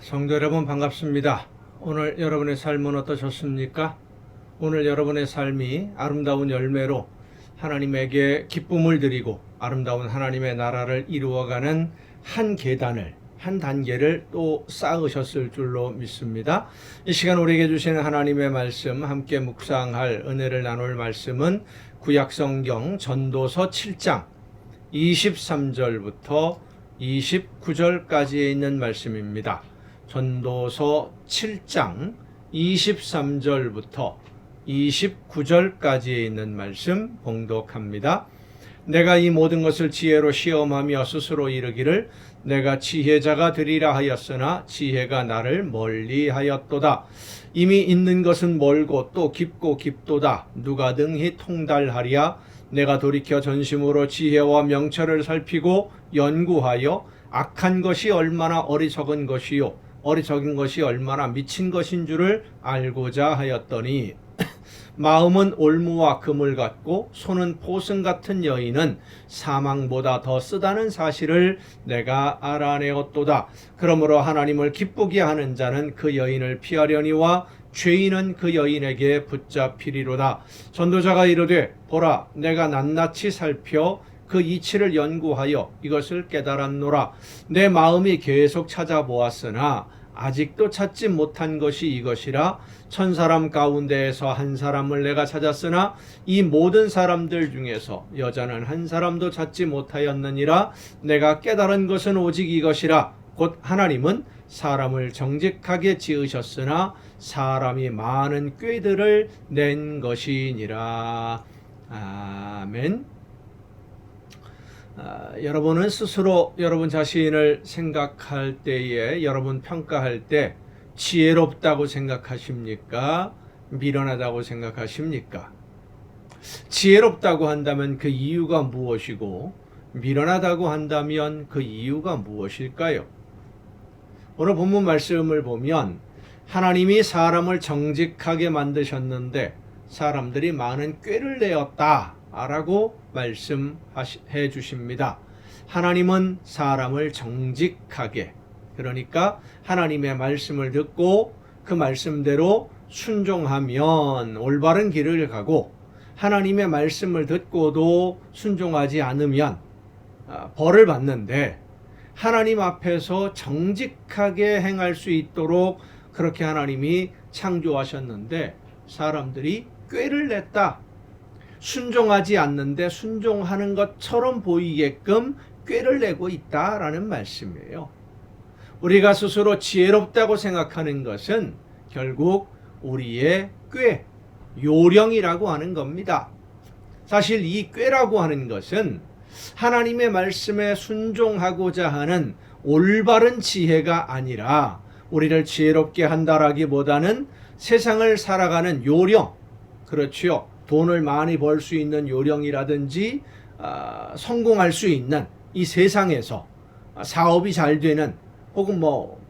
성도 여러분 반갑습니다. 오늘 여러분의 삶은 어떠셨습니까? 오늘 여러분의 삶이 아름다운 열매로 하나님에게 기쁨을 드리고 아름다운 하나님의 나라를 이루어가는 한 계단을, 한 단계를 또 쌓으셨을 줄로 믿습니다. 이 시간 우리에게 주시는 하나님의 말씀, 함께 묵상할 은혜를 나눌 말씀은 구약성경 전도서 7장 23절부터 29절까지에 있는 말씀입니다. 전도서 7장 23절부터 29절까지에 있는 말씀 봉독합니다. 내가 이 모든 것을 지혜로 시험하며 스스로 이르기를 내가 지혜자가 되리라 하였으나 지혜가 나를 멀리하였도다. 이미 있는 것은 멀고 또 깊고 깊도다. 누가 등히 통달하리야. 내가 돌이켜 전심으로 지혜와 명철을 살피고 연구하여 악한 것이 얼마나 어리석은 것이요 어리석은 것이 얼마나 미친 것인 줄을 알고자 하였더니 마음은 올무와 금을 같고 손은 포승 같은 여인은 사망보다 더 쓰다는 사실을 내가 알아내었도다. 그러므로 하나님을 기쁘게 하는 자는 그 여인을 피하려니와 죄인은 그 여인에게 붙잡히리로다. 전도자가 이르되 보라 내가 낱낱이 살펴 그 이치를 연구하여 이것을 깨달았노라. 내 마음이 계속 찾아보았으나 아직도 찾지 못한 것이 이것이라. 천사람 가운데에서 한 사람을 내가 찾았으나 이 모든 사람들 중에서 여자는 한 사람도 찾지 못하였느니라. 내가 깨달은 것은 오직 이것이라. 곧 하나님은 사람을 정직하게 지으셨으나 사람이 많은 꾀들을 낸 것이니라. 아멘. 여러분은 스스로 여러분 자신을 생각할 때에, 여러분 평가할 때 지혜롭다고 생각하십니까? 미련하다고 생각하십니까? 지혜롭다고 한다면 그 이유가 무엇이고 미련하다고 한다면 그 이유가 무엇일까요? 오늘 본문 말씀을 보면 하나님이 사람을 정직하게 만드셨는데 사람들이 많은 꾀를 내었다 라고 말씀해 주십니다. 하나님은 사람을 정직하게, 그러니까 하나님의 말씀을 듣고 그 말씀대로 순종하면 올바른 길을 가고, 하나님의 말씀을 듣고도 순종하지 않으면 벌을 받는데, 하나님 앞에서 정직하게 행할 수 있도록 그렇게 하나님이 창조하셨는데 사람들이 꾀를 냈다. 순종하지 않는데 순종하는 것처럼 보이게끔 꾀를 내고 있다라는 말씀이에요. 우리가 스스로 지혜롭다고 생각하는 것은 결국 우리의 꾀, 요령이라고 하는 겁니다. 사실 이 꾀라고 하는 것은 하나님의 말씀에 순종하고자 하는 올바른 지혜가 아니라 우리를 지혜롭게 한다라기보다는 세상을 살아가는 요령, 그렇죠. 돈을 많이 벌 수 있는 요령이라든지 성공할 수 있는 이 세상에서 사업이 잘 되는 혹은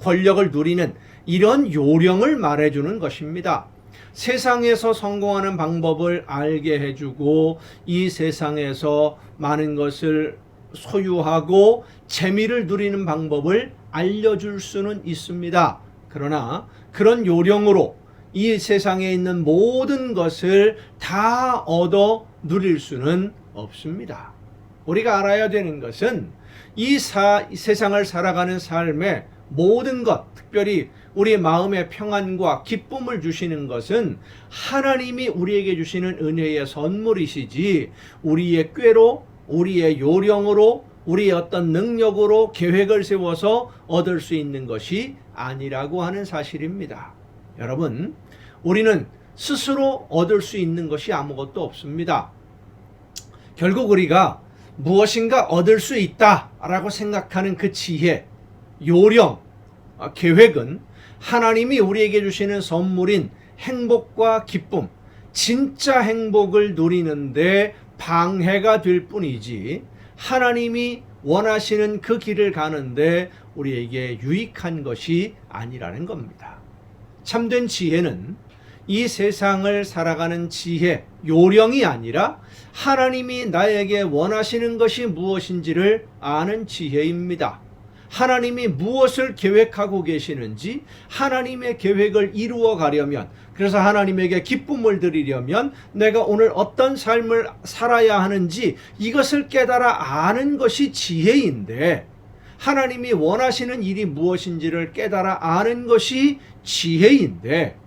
권력을 누리는 이런 요령을 말해주는 것입니다. 세상에서 성공하는 방법을 알게 해주고 이 세상에서 많은 것을 소유하고 재미를 누리는 방법을 알려줄 수는 있습니다. 그러나 그런 요령으로 이 세상에 있는 모든 것을 다 얻어 누릴 수는 없습니다. 우리가 알아야 되는 것은 이 세상을 살아가는 삶의 모든 것, 특별히 우리 마음의 평안과 기쁨을 주시는 것은 하나님이 우리에게 주시는 은혜의 선물이시지 우리의 꾀로, 우리의 요령으로, 우리의 어떤 능력으로 계획을 세워서 얻을 수 있는 것이 아니라고 하는 사실입니다. 여러분, 우리는 스스로 얻을 수 있는 것이 아무것도 없습니다. 결국 우리가 무엇인가 얻을 수 있다라고 생각하는 그 지혜, 요령, 계획은 하나님이 우리에게 주시는 선물인 행복과 기쁨, 진짜 행복을 누리는데 방해가 될 뿐이지 하나님이 원하시는 그 길을 가는데 우리에게 유익한 것이 아니라는 겁니다. 참된 지혜는 이 세상을 살아가는 지혜, 요령이 아니라 하나님이 나에게 원하시는 것이 무엇인지를 아는 지혜입니다. 하나님이 무엇을 계획하고 계시는지, 하나님의 계획을 이루어 가려면, 그래서 하나님에게 기쁨을 드리려면 내가 오늘 어떤 삶을 살아야 하는지 이것을 깨달아 아는 것이 지혜인데, 하나님이 원하시는 일이 무엇인지를 깨달아 아는 것이 지혜인데,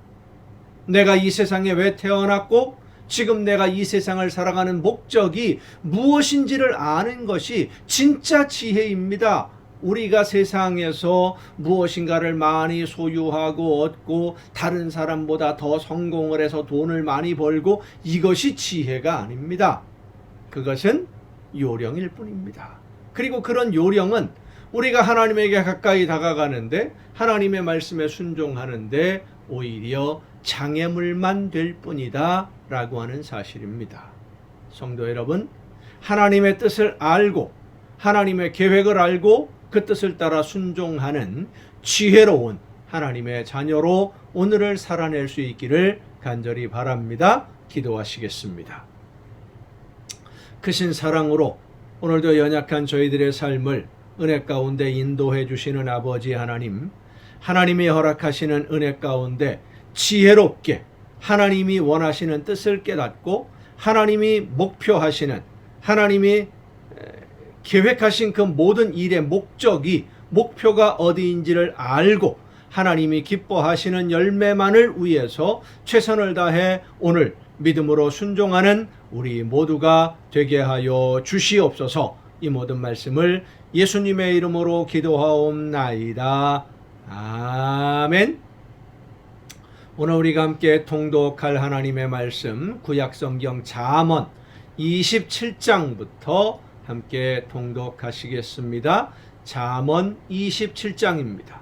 내가 이 세상에 왜 태어났고 지금 내가 이 세상을 살아가는 목적이 무엇인지를 아는 것이 진짜 지혜입니다. 우리가 세상에서 무엇인가를 많이 소유하고 얻고 다른 사람보다 더 성공을 해서 돈을 많이 벌고, 이것이 지혜가 아닙니다. 그것은 요령일 뿐입니다. 그리고 그런 요령은 우리가 하나님에게 가까이 다가가는데, 하나님의 말씀에 순종하는데 오히려 장애물만 될 뿐이다 라고 하는 사실입니다. 성도 여러분, 하나님의 뜻을 알고 하나님의 계획을 알고 그 뜻을 따라 순종하는 지혜로운 하나님의 자녀로 오늘을 살아낼 수 있기를 간절히 바랍니다. 기도하시겠습니다. 크신 사랑으로 오늘도 연약한 저희들의 삶을 은혜 가운데 인도해 주시는 아버지 하나님, 하나님이 허락하시는 은혜 가운데 지혜롭게 하나님이 원하시는 뜻을 깨닫고 하나님이 목표하시는, 하나님이 계획하신 그 모든 일의 목표가 어디인지를 알고 하나님이 기뻐하시는 열매만을 위해서 최선을 다해 오늘 믿음으로 순종하는 우리 모두가 되게 하여 주시옵소서. 이 모든 말씀을 예수님의 이름으로 기도하옵나이다. 아멘. 오늘 우리가 함께 통독할 하나님의 말씀, 구약성경 잠언 27장부터 함께 통독하시겠습니다. 잠언 27장입니다.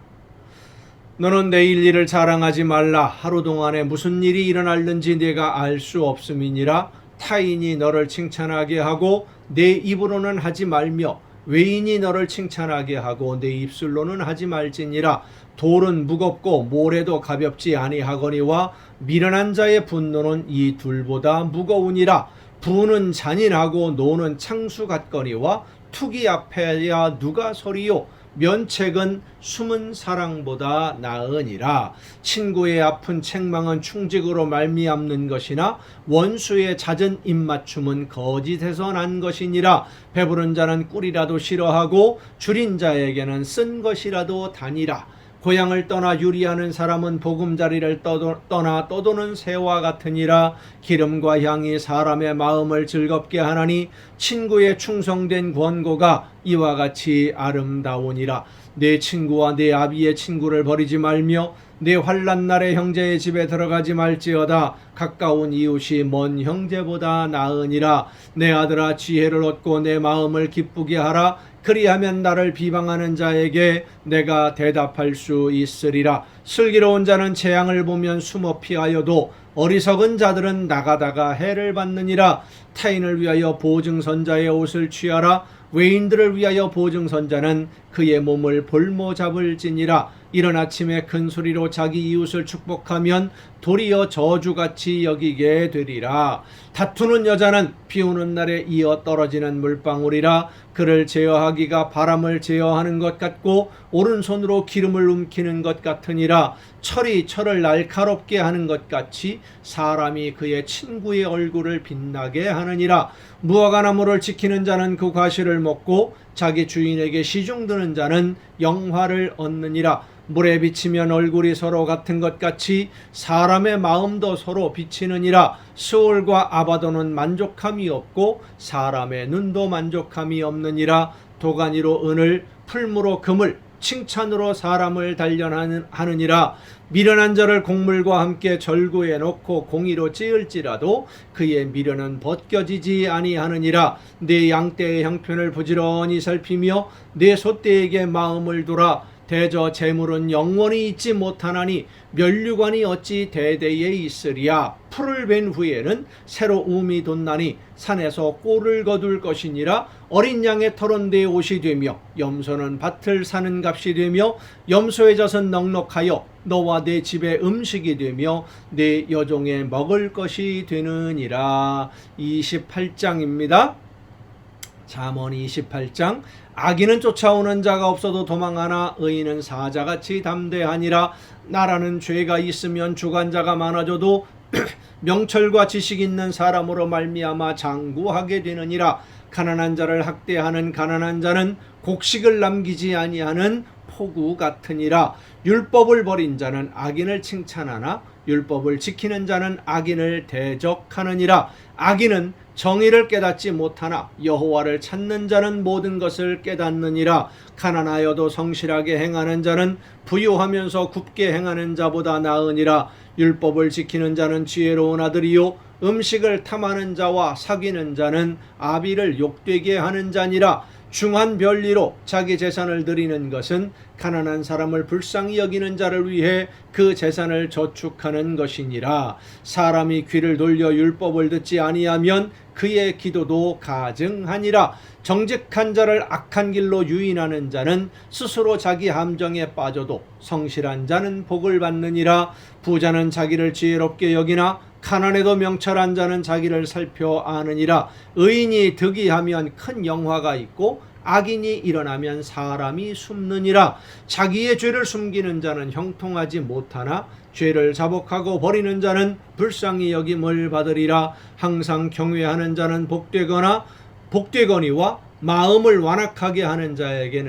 너는 내일 일을 자랑하지 말라. 하루 동안에 무슨 일이 일어날는지 내가 알 수 없음이니라. 타인이 너를 칭찬하게 하고 내 입으로는 하지 말며 외인이 너를 칭찬하게 하고 내 입술로는 하지 말지니라. 돌은 무겁고 모래도 가볍지 아니하거니와 미련한 자의 분노는 이 둘보다 무거우니라. 부는 잔인하고 노는 창수 같거니와 투기 앞에야 누가 서리요. 면책은 숨은 사랑보다 나으니라. 친구의 아픈 책망은 충직으로 말미암는 것이나 원수의 잦은 입맞춤은 거짓에서 난 것이니라. 배부른 자는 꿀이라도 싫어하고 줄인 자에게는 쓴 것이라도 다니라. 고향을 떠나 유리하는 사람은 보금자리를 떠나 떠도는 새와 같으니라. 기름과 향이 사람의 마음을 즐겁게 하나니 친구의 충성된 권고가 이와 같이 아름다우니라. 내 친구와 내 아비의 친구를 버리지 말며 내 환난 날에 형제의 집에 들어가지 말지어다. 가까운 이웃이 먼 형제보다 나으니라. 내 아들아, 지혜를 얻고 내 마음을 기쁘게 하라. 그리하면 나를 비방하는 자에게 내가 대답할 수 있으리라. 슬기로운 자는 재앙을 보면 숨어 피하여도 어리석은 자들은 나가다가 해를 받느니라. 타인을 위하여 보증선자의 옷을 취하라. 외인들을 위하여 보증선자는 그의 몸을 볼모 잡을지니라. 이른 아침에 큰 소리로 자기 이웃을 축복하면 도리어 저주같이 여기게 되리라. 다투는 여자는 비오는 날에 이어 떨어지는 물방울이라. 그를 제어하기가 바람을 제어하는 것 같고 오른손으로 기름을 움키는 것 같으니라. 철이 철을 날카롭게 하는 것 같이 사람이 그의 친구의 얼굴을 빛나게 하느니라. 무화과 나무를 지키는 자는 그 과실을 먹고 자기 주인에게 시중드는 자는 영화를 얻느니라. 물에 비치면 얼굴이 서로 같은 것 같이 사람의 마음도 서로 비치느니라. 스올과 아바도는 만족함이 없고 사람의 눈도 만족함이 없느니라. 도가니로 은을, 풀무로 금을, 칭찬으로 사람을 단련하느니라. 미련한 자를 곡물과 함께 절구에 넣고 공의로 찌을지라도 그의 미련은 벗겨지지 아니하느니라. 내 양떼의 형편을 부지런히 살피며 내 소떼에게 마음을 두라. 대저 재물은 영원히 있지 못하나니 면류관이 어찌 대대에 있으리야. 풀을 벤 후에는 새로 움이 돋나니 산에서 꼴을 거둘 것이니라. 어린 양의 털은 내 옷이 되며 염소는 밭을 사는 값이 되며 염소의 젖은 넉넉하여 너와 내 집의 음식이 되며 내 여종의 먹을 것이 되느니라. 28장입니다. 잠언 28장 악인은 쫓아오는 자가 없어도 도망하나 의인은 사자같이 담대하니라. 나라는 죄가 있으면 주관자가 많아져도 명철과 지식 있는 사람으로 말미암아 장구하게 되느니라. 가난한 자를 학대하는 가난한 자는 곡식을 남기지 아니하는 폭우 같으니라. 율법을 버린 자는 악인을 칭찬하나 율법을 지키는 자는 악인을 대적하느니라. 악인은 정의를 깨닫지 못하나 여호와를 찾는 자는 모든 것을 깨닫느니라. 가난하여도 성실하게 행하는 자는 부유하면서 굽게 행하는 자보다 나으니라. 율법을 지키는 자는 지혜로운 아들이요 음식을 탐하는 자와 사귀는 자는 아비를 욕되게 하는 자니라. 중한 별리로 자기 재산을 드리는 것은 가난한 사람을 불쌍히 여기는 자를 위해 그 재산을 저축하는 것이니라. 사람이 귀를 돌려 율법을 듣지 아니하면 그의 기도도 가증하니라. 정직한 자를 악한 길로 유인하는 자는 스스로 자기 함정에 빠져도 성실한 자는 복을 받느니라. 부자는 자기를 지혜롭게 여기나 가난해도 명철한 자는 자기를 살펴 아느니라. 의인이 득이하면 큰 영화가 있고 악인이 일어나면 사람이 숨느니라. 자기의 죄를 숨기는 자는 형통하지 못하나 죄를 자복하고 버리는 자는 불쌍히 여김을 받으리라. 항상 경외하는 자는 복되거니와 마음을 완악하게 하는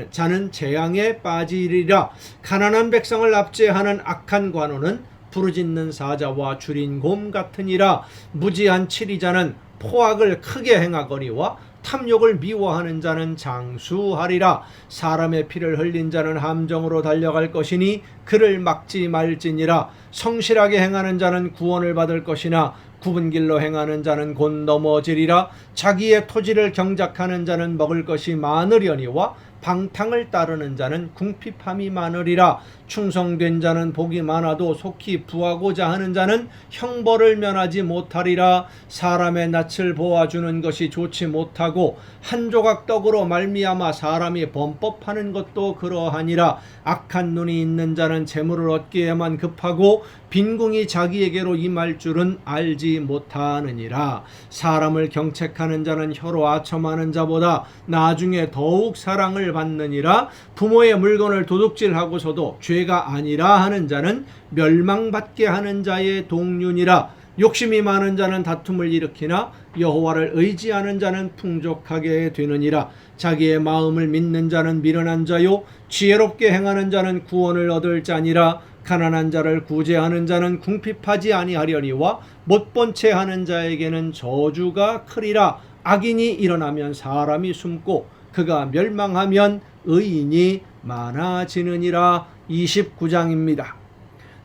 자는 재앙에 빠지리라. 가난한 백성을 압제하는 악한 관원은 부르짖는 사자와 줄인 곰 같으니라. 무지한 치리자는 포악을 크게 행하거니와 탐욕을 미워하는 자는 장수하리라. 사람의 피를 흘린 자는 함정으로 달려갈 것이니 그를 막지 말지니라. 성실하게 행하는 자는 구원을 받을 것이나 굽은 길로 행하는 자는 곧 넘어지리라. 자기의 토지를 경작하는 자는 먹을 것이 많으려니와 방탕을 따르는 자는 궁핍함이 많으리라. 충성된 자는 복이 많아도 속히 부하고자 하는 자는 형벌을 면하지 못하리라. 사람의 낯을 보아주는 것이 좋지 못하고 한 조각 떡으로 말미암아 사람이 범법하는 것도 그러하니라. 악한 눈이 있는 자는 재물을 얻기에만 급하고 빈궁이 자기에게로 임할 줄은 알지 못하느니라. 사람을 경책하는 자는 혀로 아첨하는 자보다 나중에 더욱 사랑을 받느니라. 부모의 물건을 도둑질하고서도 죄가 아니라 하는 자는 멸망받게 하는 자의 동륜이라. 욕심이 많은 자는 다툼을 일으키나 여호와를 의지하는 자는 풍족하게 되느니라. 자기의 마음을 믿는 자는 미련한 자요 지혜롭게 행하는 자는 구원을 얻을 자니라. 가난한 자를 구제하는 자는 궁핍하지 아니하려니와 못본 채 하는 자에게는 저주가 크리라. 악인이 일어나면 사람이 숨고 그가 멸망하면 의인이 많아지느니라. 29장입니다.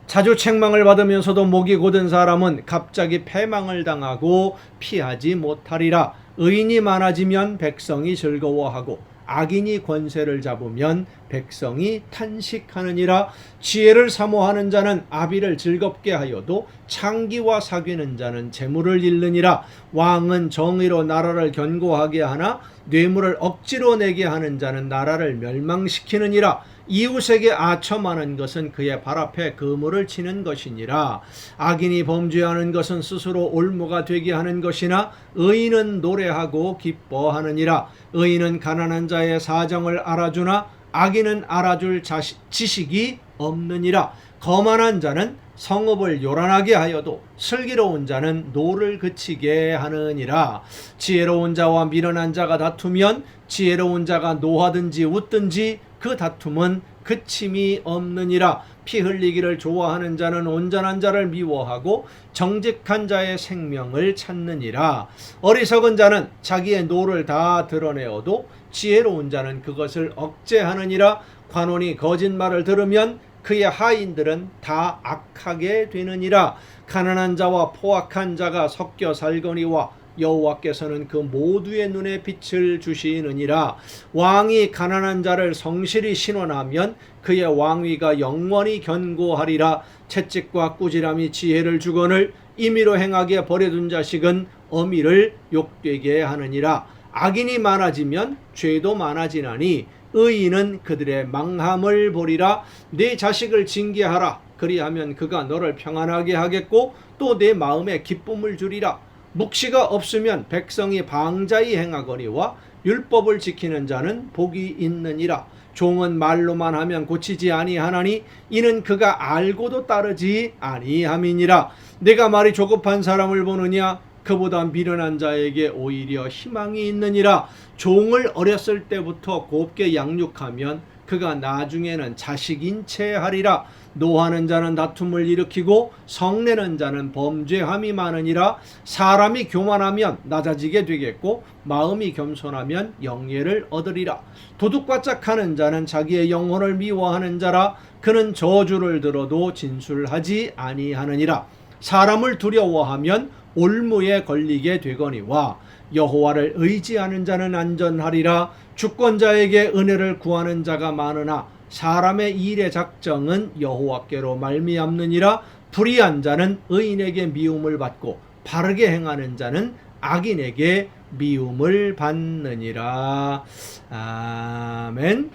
자주 책망을 받으면서도 목이 곧은 사람은 갑자기 패망을 당하고 피하지 못하리라. 의인이 많아지면 백성이 즐거워하고 악인이 권세를 잡으면 백성이 탄식하느니라. 지혜를 사모하는 자는 아비를 즐겁게 하여도 창기와 사귀는 자는 재물을 잃느니라. 왕은 정의로 나라를 견고하게 하나 뇌물을 억지로 내게 하는 자는 나라를 멸망시키느니라. 이웃에게 아첨하는 것은 그의 발 앞에 그물을 치는 것이니라. 악인이 범죄하는 것은 스스로 올무가 되게 하는 것이나 의인은 노래하고 기뻐하느니라. 의인은 가난한 자의 사정을 알아주나 악인은 알아줄 지식이 없느니라. 거만한 자는 성읍을 요란하게 하여도 슬기로운 자는 노를 그치게 하느니라. 지혜로운 자와 미련한 자가 다투면 지혜로운 자가 노하든지 웃든지 그 다툼은 그침이 없느니라. 피 흘리기를 좋아하는 자는 온전한 자를 미워하고 정직한 자의 생명을 찾느니라. 어리석은 자는 자기의 노를 다 드러내어도 지혜로운 자는 그것을 억제하느니라. 관원이 거짓말을 들으면 그의 하인들은 다 악하게 되느니라. 가난한 자와 포악한 자가 섞여 살거니와 여호와께서는 그 모두의 눈에 빛을 주시느니라. 왕이 가난한 자를 성실히 신원하면 그의 왕위가 영원히 견고하리라. 채찍과 꾸지람이 지혜를 주거늘 임의로 행하게 버려둔 자식은 어미를 욕되게 하느니라. 악인이 많아지면 죄도 많아지나니 의인은 그들의 망함을 보리라. 내 자식을 징계하라. 그리하면 그가 너를 평안하게 하겠고 또 내 마음에 기쁨을 주리라. 묵시가 없으면 백성이 방자히 행하거니와 율법을 지키는 자는 복이 있느니라. 종은 말로만 하면 고치지 아니하나니 이는 그가 알고도 따르지 아니함이니라. 내가 말이 조급한 사람을 보느냐? 그보다 미련한 자에게 오히려 희망이 있느니라. 종을 어렸을 때부터 곱게 양육하면 그가 나중에는 자식인 채 하리라. 노하는 자는 다툼을 일으키고 성내는 자는 범죄함이 많으니라. 사람이 교만하면 낮아지게 되겠고 마음이 겸손하면 영예를 얻으리라. 도둑바짝하는 자는 자기의 영혼을 미워하는 자라. 그는 저주를 들어도 진술하지 아니하느니라. 사람을 두려워하면 올무에 걸리게 되거니와 여호와를 의지하는 자는 안전하리라. 주권자에게 은혜를 구하는 자가 많으나 사람의 일의 작정은 여호와께로 말미암느니라. 불의한 자는 의인에게 미움을 받고 바르게 행하는 자는 악인에게 미움을 받느니라. 아멘.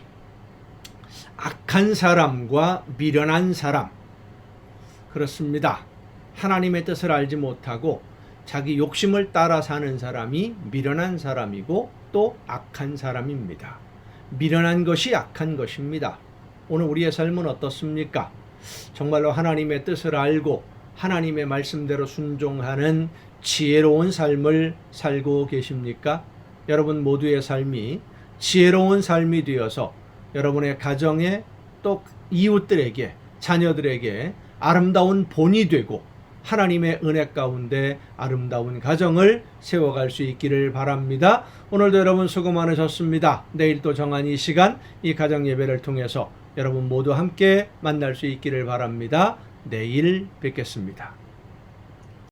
악한 사람과 미련한 사람, 그렇습니다. 하나님의 뜻을 알지 못하고 자기 욕심을 따라 사는 사람이 미련한 사람이고 또 악한 사람입니다. 미련한 것이 악한 것입니다. 오늘 우리의 삶은 어떻습니까? 정말로 하나님의 뜻을 알고 하나님의 말씀대로 순종하는 지혜로운 삶을 살고 계십니까? 여러분 모두의 삶이 지혜로운 삶이 되어서 여러분의 가정에 또 이웃들에게, 자녀들에게 아름다운 본이 되고 하나님의 은혜 가운데 아름다운 가정을 세워갈 수 있기를 바랍니다. 오늘도 여러분 수고 많으셨습니다. 내일 또 정한 이 시간, 이 가정 예배를 통해서 여러분 모두 함께 만날 수 있기를 바랍니다. 내일 뵙겠습니다.